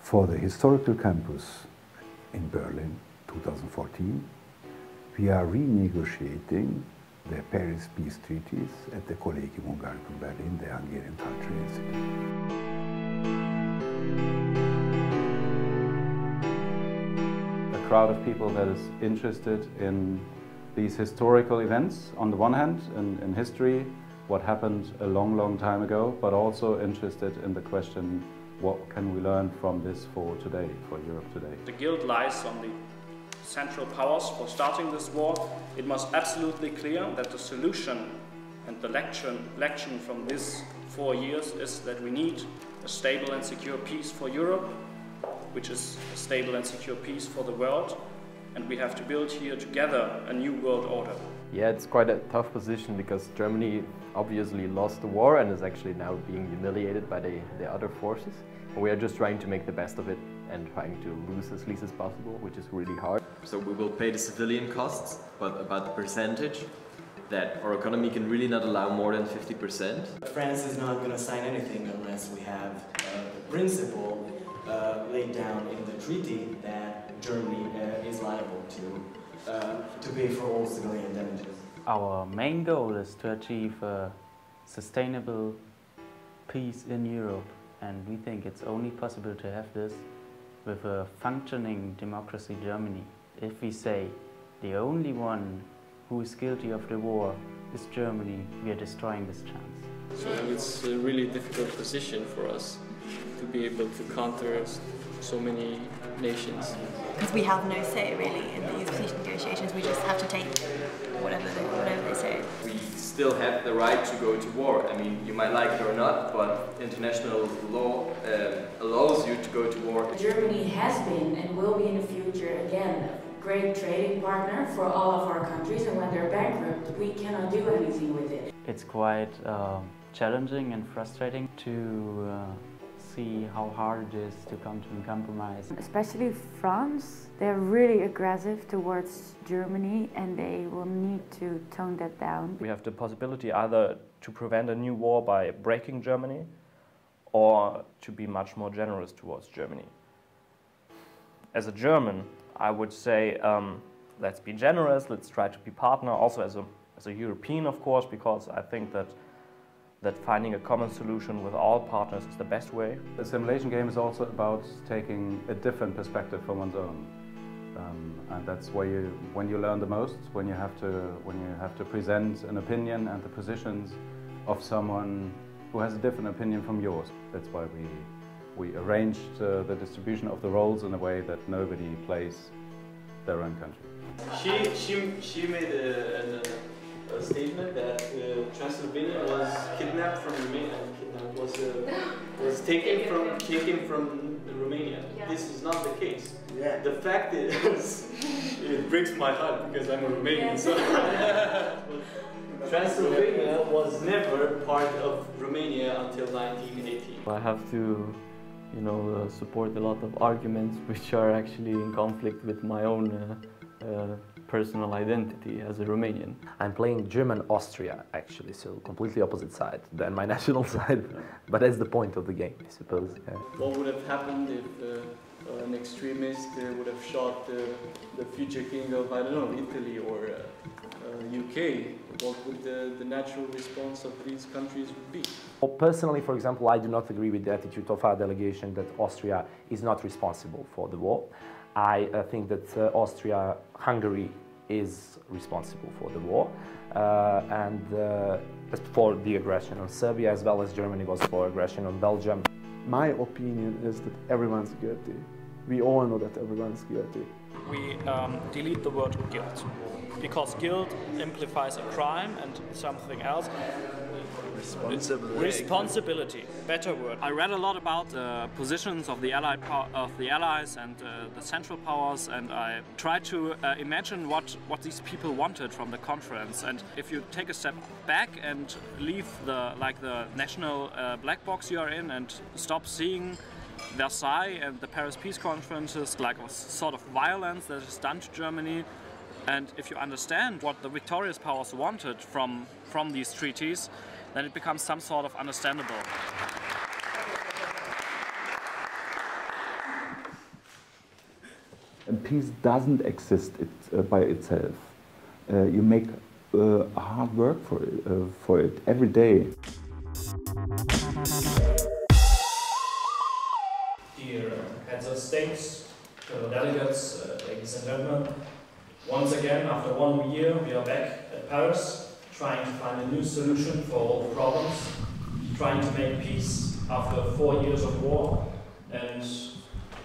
For the historical campus in Berlin 2014, we are renegotiating the Paris peace treaties at the Collegium Hungaricum Berlin, the Hungarian Cultural Institute. A crowd of people that is interested in these historical events, on the one hand, in history, what happened a long, long time ago, but also interested in the question, what can we learn from this for today, for Europe today? The guilt lies on the Central Powers for starting this war. It must absolutely clear that the solution and the lection from these 4 years is that we need a stable and secure peace for Europe, which is a stable and secure peace for the world, and we have to build here together a new world order. Yeah, it's quite a tough position because Germany obviously lost the war and is actually now being humiliated by the other forces. And we are just trying to make the best of it and trying to lose as least as possible, which is really hard. So we will pay the civilian costs, but about the percentage, that our economy can really not allow more than 50%. France is not going to sign anything unless we have the principle laid down in the treaty that Germany is liable to pay for all civilian damages. Our main goal is to achieve a sustainable peace in Europe, and we think it's only possible to have this with a functioning democracy Germany. If we say the only one who is guilty of the war is Germany, we are destroying this chance. So it's a really difficult position for us to be able to counter so many nations. Because we have no say really in these peace negotiations, we just have to take whatever they say. We still have the right to go to war. I mean, you might like it or not, but international law allows you to go to war. Germany has been and will be in the future again a great trading partner for all of our countries, and when they're bankrupt, we cannot do anything with it. It's quite challenging and frustrating to see how hard it is to come to a compromise. Especially France, they're really aggressive towards Germany and they will need to tone that down. We have the possibility either to prevent a new war by breaking Germany or to be much more generous towards Germany. As a German, I would say let's be generous, let's try to be partner, also as a European of course, because I think that finding a common solution with all partners is the best way. The simulation game is also about taking a different perspective from one's own. And that's where when you learn the most, when you have to present an opinion and the positions of someone who has a different opinion from yours. That's why we arranged the distribution of the roles in a way that nobody plays their own country. She made a statement that Transylvania was kidnapped from Romania. Was taken from Romania. Yeah. This is not the case. Yeah. The fact is, it breaks my heart because I'm a Romanian. So Transylvania was never part of Romania until 1918. I have to, support a lot of arguments which are actually in conflict with my own personal identity as a Romanian. I'm playing German-Austria actually, so completely opposite side than my national side, but that's the point of the game, I suppose. Yeah. What would have happened if an extremist would have shot the future king of, I don't know, Italy or UK? What would the natural response of these countries would be? Well, personally, for example, I do not agree with the attitude of our delegation that Austria is not responsible for the war. I think that Hungary is responsible for the war and for the aggression on Serbia, as well as Germany was for aggression on Belgium. My opinion is that everyone's guilty. We all know that everyone's guilty. We delete the word guilt, because guilt implies a crime and something else. Responsibility, better word. I read a lot about the positions of the Allies and the Central Powers, and I tried to imagine what these people wanted from the conference. And if you take a step back and leave the national black box you are in and stop seeing Versailles and the Paris Peace Conferences like a sort of violence that is done to Germany, and if you understand what the victorious powers wanted from these treaties, then it becomes some sort of understandable. And peace doesn't exist by itself. You make hard work for it every day. Dear heads of states, fellow delegates, ladies and gentlemen, once again, after 1 year, we are back at Paris, trying to find a new solution for all problems, trying to make peace after 4 years of war. And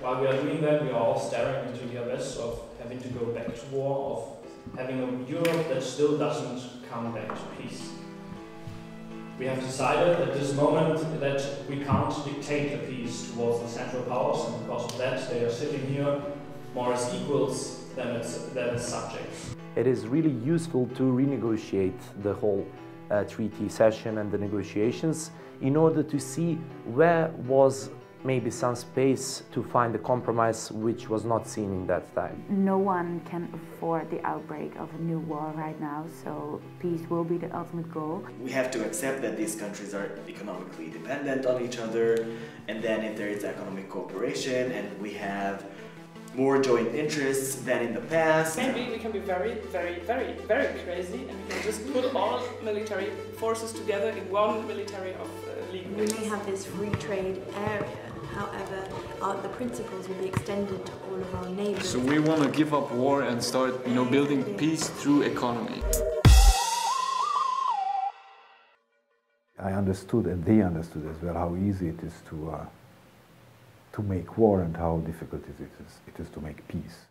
while we are doing that, we are all staring into the abyss of having to go back to war, of having a Europe that still doesn't come back to peace. We have decided at this moment that we can't dictate the peace towards the Central Powers, and because of that they are sitting here more as equals than as subjects. It is really useful to renegotiate the whole treaty session and the negotiations in order to see where was maybe some space to find a compromise which was not seen in that time. No one can afford the outbreak of a new war right now, so peace will be the ultimate goal. We have to accept that these countries are economically dependent on each other, and then if there is economic cooperation and we have more joint interests than in the past. Maybe we can be very, very, very, very crazy and we can just put all military forces together in one military of legal. We may have this free trade area, however, the principles will be extended to all of our neighbours. So we want to give up war and start, building peace through economy. I understood, and they understood as well, how easy it is to make war and how difficult it is to make peace.